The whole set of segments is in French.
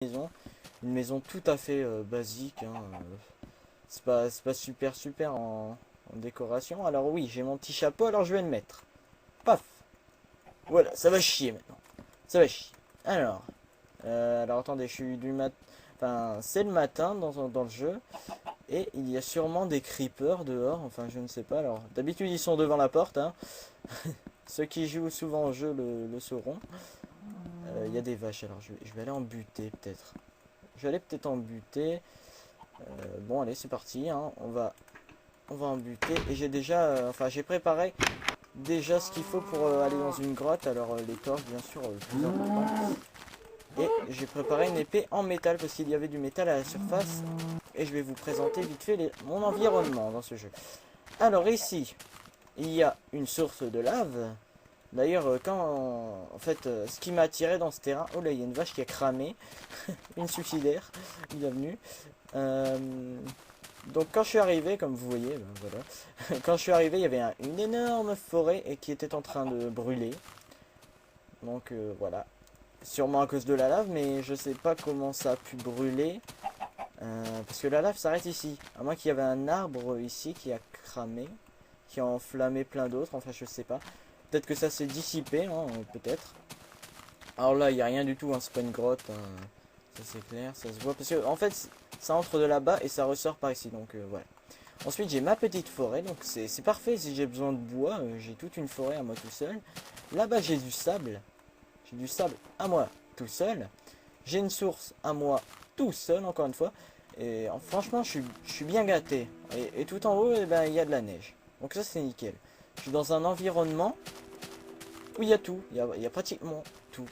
Une maison tout à fait basique, hein. C'est pas super en décoration. Alors oui, j'ai mon petit chapeau, alors je vais le mettre. Paf. Voilà, ça va chier maintenant. Ça va chier. Alors attendez, je suis du mat... Enfin, c'est le matin dans le jeu. Et il y a sûrement des creepers dehors. Enfin, je ne sais pas. Alors, d'habitude, ils sont devant la porte, hein. Ceux qui jouent souvent au jeu le sauront. Il y a des vaches, alors je vais aller en buter peut-être. Je vais aller peut-être en buter. Bon, allez, c'est parti, hein. On va en buter. Et j'ai déjà... enfin, j'ai préparé déjà ce qu'il faut pour aller dans une grotte. Alors, les torches, bien sûr, le plus important. Et j'ai préparé une épée en métal parce qu'il y avait du métal à la surface. Et je vais vous présenter vite fait mon environnement dans ce jeu. Alors ici, il y a une source de lave. D'ailleurs, en fait, ce qui m'a attiré dans ce terrain... Oh là, il y a une vache qui a cramé. Une suicidaire. Bienvenue. Donc quand je suis arrivé, comme vous voyez, ben, voilà. Quand je suis arrivé, il y avait une énorme forêt et qui était en train de brûler. Donc voilà. Sûrement à cause de la lave, mais je sais pas comment ça a pu brûler. Parce que la lave s'arrête ici. À moins qu'il y avait un arbre ici qui a cramé, qui a enflammé plein d'autres, enfin je sais pas. Peut-être que ça s'est dissipé, hein, peut-être. Alors là, il n'y a rien du tout, hein, c'est pas une grotte. Hein. Ça c'est clair, ça se voit. Parce que en fait, ça entre de là-bas et ça ressort par ici, donc voilà. Ensuite, j'ai ma petite forêt, donc c'est parfait si j'ai besoin de bois. J'ai toute une forêt à moi tout seul. Là-bas, j'ai du sable. J'ai du sable à moi tout seul. J'ai une source à moi tout seul, encore une fois. Et franchement, je suis bien gâté. Et tout en haut, eh ben, il y a de la neige. Donc ça, c'est nickel. Je suis dans un environnement où il y a tout. Il y a pratiquement tout.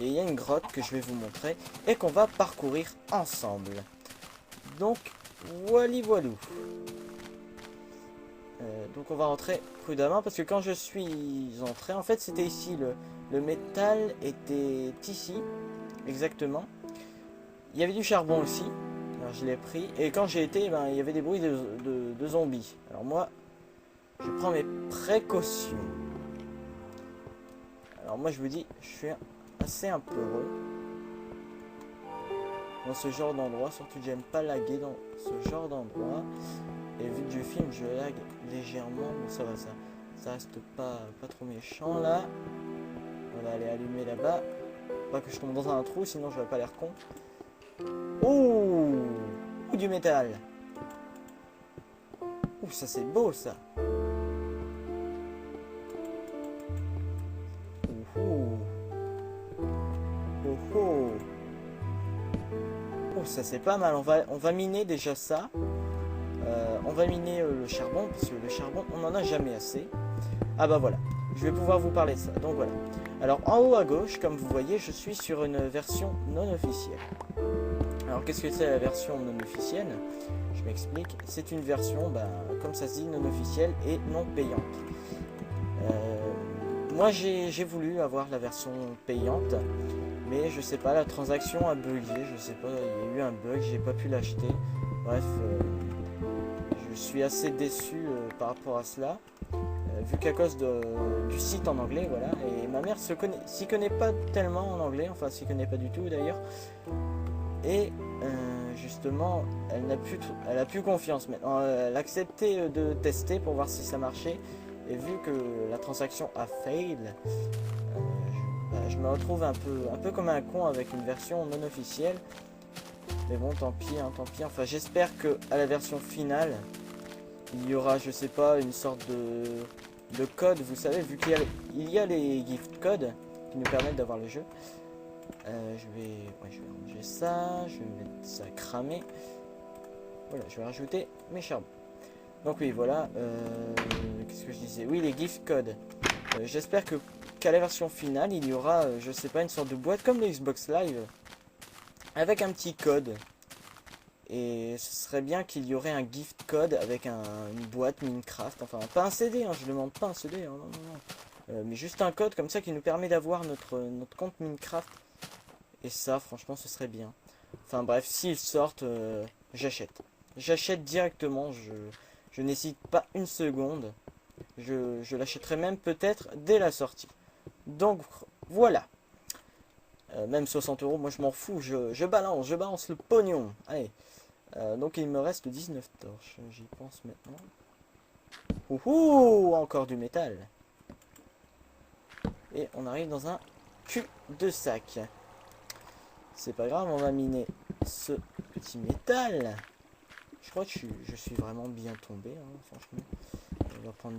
Et il y a une grotte que je vais vous montrer et qu'on va parcourir ensemble. Donc, voilou. Donc on va rentrer prudemment parce que quand je suis entré, en fait c'était ici, le métal était ici, exactement. Il y avait du charbon aussi, alors je l'ai pris. Et quand j'ai été, ben, il y avait des bruits de zombies. Alors moi, je prends mes précautions. Alors moi je vous dis, je suis assez un peu rond dans ce genre d'endroit, surtout que j'aime pas laguer dans ce genre d'endroit. Et vu que je filme, je lag légèrement, mais ça va, ça reste pas trop méchant là. On va aller allumer là-bas. Pas que je tombe dans un trou, sinon je vais pas l'air con. Ouh, ouh, du métal. Ouh, ça c'est beau ça. Ouh, ouh. Oh, oh. Oh, ça c'est pas mal. On va miner déjà ça. On va miner le charbon, parce que le charbon, on n'en a jamais assez. Ah bah voilà, je vais pouvoir vous parler de ça. Donc voilà. Alors en haut à gauche, comme vous voyez, je suis sur une version non officielle. Alors qu'est-ce que c'est la version non officielle? Je m'explique. C'est une version, bah, comme ça se dit, non officielle et non payante. Moi j'ai voulu avoir la version payante, mais je sais pas, la transaction a bugué, je sais pas, il y a eu un bug, j'ai pas pu l'acheter. Bref, je suis assez déçu par rapport à cela. Vu qu'à cause du site en anglais, voilà, et ma mère s'y connaît pas tellement en anglais, enfin s'y connaît pas du tout d'ailleurs, et justement, elle a plus confiance maintenant, elle a accepté de tester pour voir si ça marchait, et vu que la transaction a fail, je me retrouve un peu comme un con avec une version non officielle, mais bon, tant pis, hein, tant pis, enfin j'espère que à la version finale, il y aura, je sais pas, une sorte de code, vous savez, vu qu'il y a les gift codes qui nous permettent d'avoir le jeu. Je vais ranger ça, je vais mettre ça cramer. Voilà, je vais rajouter mes charbons. Donc oui, voilà, qu'est-ce que je disais? Oui, les gift codes. J'espère qu'à la version finale, il y aura, je sais pas, une sorte de boîte comme le Xbox Live, avec un petit code. Et ce serait bien qu'il y aurait un gift code avec une boîte Minecraft. Enfin, pas un CD, hein, je demande pas un CD, hein, non, non, non. Mais juste un code comme ça qui nous permet d'avoir notre compte Minecraft. Et ça, franchement, ce serait bien. Enfin bref, s'ils sortent, j'achète. J'achète directement, je n'hésite pas une seconde. Je l'achèterai même peut-être dès la sortie. Donc, voilà. Même 60 euros, moi je m'en fous, je balance le pognon. Allez, donc il me reste 19 torches, j'y pense maintenant. Ouhou, encore du métal. Et on arrive dans un cul de sac. C'est pas grave, on va miner ce petit métal. Je crois que je suis vraiment bien tombé, hein, franchement. On va prendre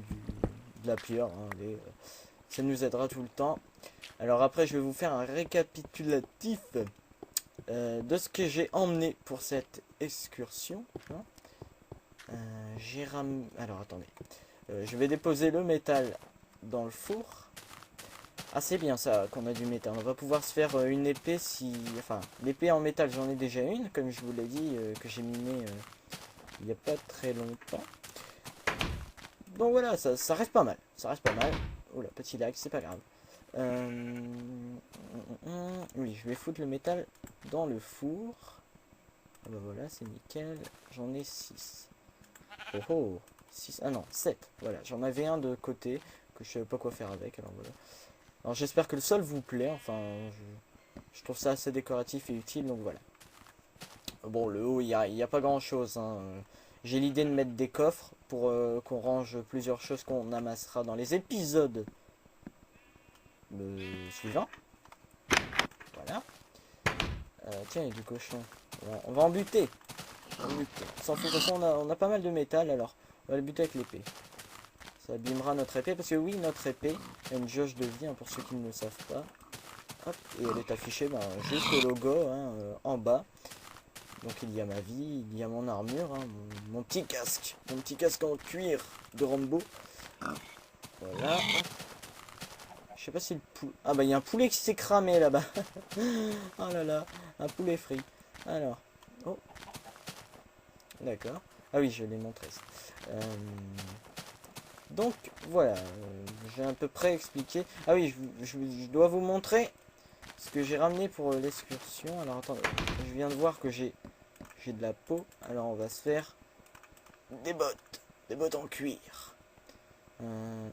de la pierre, hein, allez, ça nous aidera tout le temps. Alors après, je vais vous faire un récapitulatif de ce que j'ai emmené pour cette excursion. Hein. Alors attendez, je vais déposer le métal dans le four. Ah, c'est bien ça qu'on a du métal. On va pouvoir se faire une épée si... Enfin, l'épée en métal, j'en ai déjà une, comme je vous l'ai dit, que j'ai miné il n'y a pas très longtemps. Donc voilà, ça reste pas mal. Ça reste pas mal. Oula, petit lag, c'est pas grave. Oui, je vais foutre le métal dans le four. Ah bah voilà, c'est nickel. J'en ai 6. Oh oh, 6. Ah non, 7. Voilà, j'en avais un de côté que je savais pas quoi faire avec. Alors voilà. Alors j'espère que le sol vous plaît. Enfin, je trouve ça assez décoratif et utile. Donc voilà. Bon, le haut, il y a pas grand chose. Hein. J'ai l'idée de mettre des coffres pour qu'on range plusieurs choses qu'on amassera dans les épisodes suivants. Voilà. Tiens, il y a du cochon. On va en buter. On s'en fout, de toute façon, on a pas mal de métal, alors on va le buter avec l'épée. Ça abîmera notre épée, parce que oui, notre épée a une jauge de vie, hein, pour ceux qui ne le savent pas. Hop, et elle est affichée juste le logo hein, en bas. Donc il y a ma vie, il y a mon armure, hein, mon petit casque en cuir de Rambo. Voilà. Je sais pas si le poulet... Ah bah il y a un poulet qui s'est cramé là-bas. Oh là là, un poulet frit. Alors, oh. D'accord. Ah oui, je l'ai montré ça. Donc voilà, j'ai à peu près expliqué. Ah oui, je dois vous montrer ce que j'ai ramené pour l'excursion. Alors attendez, je viens de voir que j'ai de la peau. Alors on va se faire des bottes en cuir. On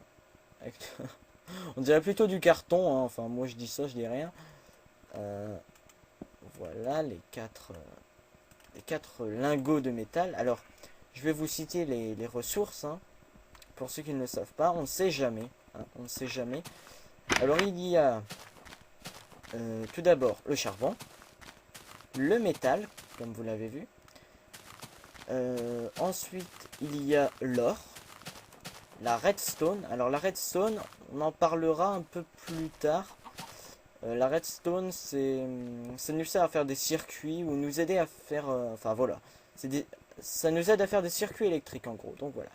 dirait plutôt du carton, hein. Enfin moi je dis ça, je dis rien. Voilà les quatre lingots de métal. Alors je vais vous citer les ressources, hein. Pour ceux qui ne le savent pas, on ne sait jamais, hein, on ne sait jamais. Alors il y a tout d'abord le charbon, le métal, comme vous l'avez vu. Ensuite il y a l'or, la redstone. Alors la redstone, on en parlera un peu plus tard. La redstone, ça nous sert à faire des circuits ou nous aider à faire... enfin voilà, ça nous aide à faire des circuits électriques en gros, donc voilà.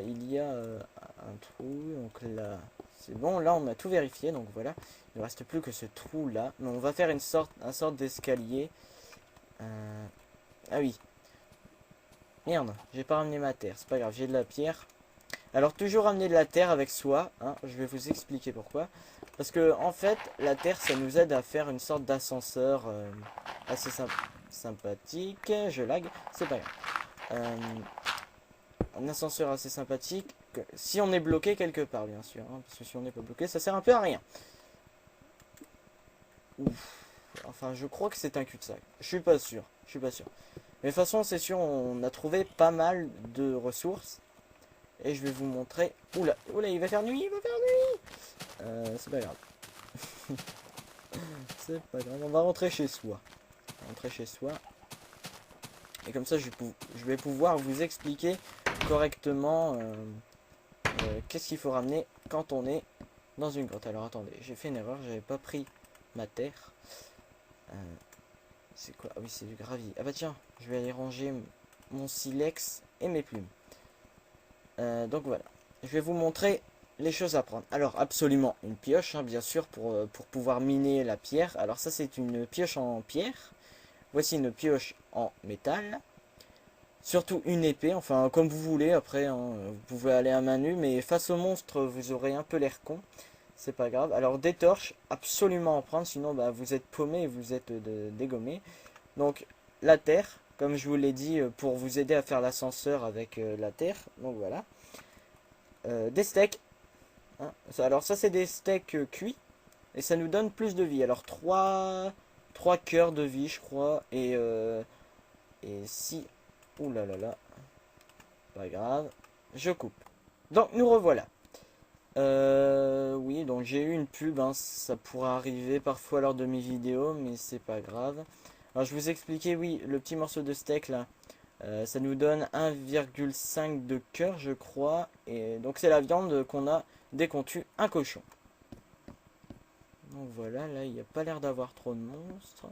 Il y a un trou, donc là c'est bon, là on a tout vérifié, donc voilà. Il ne reste plus que ce trou là, mais on va faire une sorte d'escalier. Ah oui, merde, j'ai pas ramené ma terre, c'est pas grave, j'ai de la pierre. Alors toujours ramener de la terre avec soi, hein, je vais vous expliquer pourquoi. Parce que en fait, la terre ça nous aide à faire une sorte d'ascenseur assez sympathique. Je lag, c'est pas grave. Un ascenseur assez sympathique, si on est bloqué quelque part bien sûr, hein, parce que si on n'est pas bloqué ça sert un peu à rien. Ouf. Enfin je crois que c'est un cul-de-sac, je suis pas sûr. Mais de toute façon c'est sûr, on a trouvé pas mal de ressources. Et je vais vous montrer. Oula, il va faire nuit, c'est pas grave. C'est pas grave, on va rentrer chez soi. Et comme ça, je vais pouvoir vous expliquer correctement qu'est-ce qu'il faut ramener quand on est dans une grotte. Alors attendez, j'ai fait une erreur, j'avais pas pris ma terre. C'est quoi? Ah oui, c'est du gravier. Ah bah tiens, je vais aller ranger mon silex et mes plumes. Donc voilà, je vais vous montrer les choses à prendre. Alors absolument une pioche, hein, bien sûr, pour pouvoir miner la pierre. Alors ça c'est une pioche en pierre. Voici une pioche en métal. Surtout une épée, enfin comme vous voulez après, hein, vous pouvez aller à main nue, mais face au monstre vous aurez un peu l'air con. C'est pas grave. Alors des torches, absolument en prendre, sinon bah, vous êtes paumé et vous êtes dégommé. Donc la terre, comme je vous l'ai dit, pour vous aider à faire l'ascenseur avec la terre. Donc voilà. Des steaks. hein. Alors ça c'est des steaks cuits. Et ça nous donne plus de vie. Alors 3 cœurs de vie je crois. Et si... Ouh là là là. Pas grave. Je coupe. Donc nous revoilà. Oui, donc j'ai eu une pub, hein, ça pourrait arriver parfois lors de mes vidéos, mais c'est pas grave. Alors je vous expliquais, oui, le petit morceau de steak là, ça nous donne 1,5 de cœur, je crois, et donc c'est la viande qu'on a dès qu'on tue un cochon. Donc voilà, là il n'y a pas l'air d'avoir trop de monstres.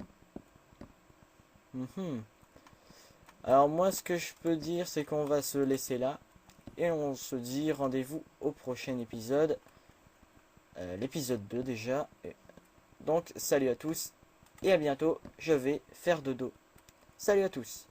Mhm. Alors moi ce que je peux dire c'est qu'on va se laisser là. Et on se dit rendez-vous au prochain épisode. L'épisode 2 déjà. Donc salut à tous. Et à bientôt. Je vais faire dodo. Salut à tous.